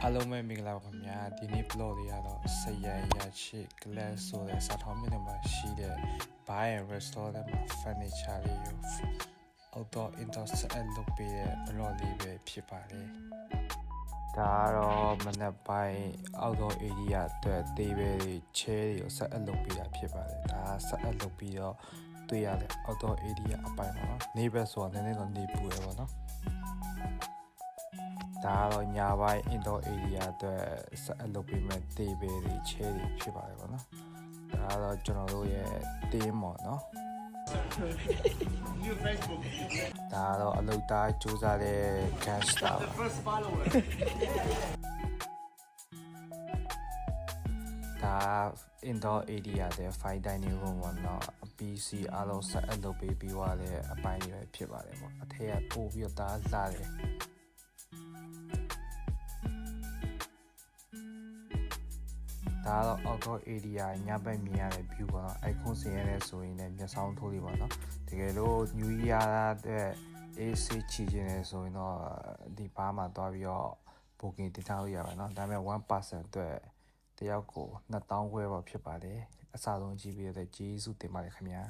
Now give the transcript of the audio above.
အားလုံးပဲမင်္ဂလာပါခင်ဗျာဒီနေ့ blog လေးကတော့စရန်ရချစ် glass ဆိုတဲ့စာထောင်းမြို့နယ်မှာရှိတဲ့ bar and restaurant မှာ furniture လေးကို outdoor indoor set လုပ်ပေးတဲ့ blog လေးပဲဖြစ်ပါတယ်ဒါကတော့မနက်ပိုင်း outdoor area အတွက်တေးပဲတွေ chair တွေကို set လုပ်ပေးတာဖြစ်ပါတယ်ဒါက set လုပ်ပြီးတော့တွေ့ရတဲ့ outdoor area အပိုင်းပါနော်နေဘက်ဆိုတာနည်းနည်းတော့နေပူရပါတော့ဒါကတော့ညာပိုင်း indoor area အတွက်ဆက်အလုပ်ပေးမဲ့တေးပဲတွေချဲတွေဖြစ်ပါတယ်ပေါ့နော်ဒါကတော့ကျွန်တော်တို့ရဲ့တင်းမော်နော်ဒါကတော့အလုပ်သားစူးစမ်းတဲ့ guest တာပါဒါ indoor area တဲ့ fine dining room ပေါ့နော် PC အားလုံးဆက်အလုပ်ပေးပြီးသွားတဲ့အပိုင်းတွေဖြစ်ပါတယ်ပေါ့အထက်ကပို့ပြီးတော့ဒါလာတယ်ဒါတော့ outdoor area ညဘက်မြင်ရတဲ့ view ပေါ့နော် icon ဆင်ရတဲ့ဆိုရင်လည်းမျက်စောင်းထိုးလေးပေါ့နော်တကယ်လို့ new year တဲ့ AC ချီခြင်းလဲဆိုရင်တော့ဒီဘားမှာသွားပြီးတော့ booking တင်ထားလို့ရပါတော့ဒါပေမဲ့1 person အတွက်တယောက်ကို2000ခွဲပေါ့ဖြစ်ပါတယ်အစားဆုံးကြည့်ပြီးတော့ကျေးဇူးတင်ပါတယ်ခင်ဗျာ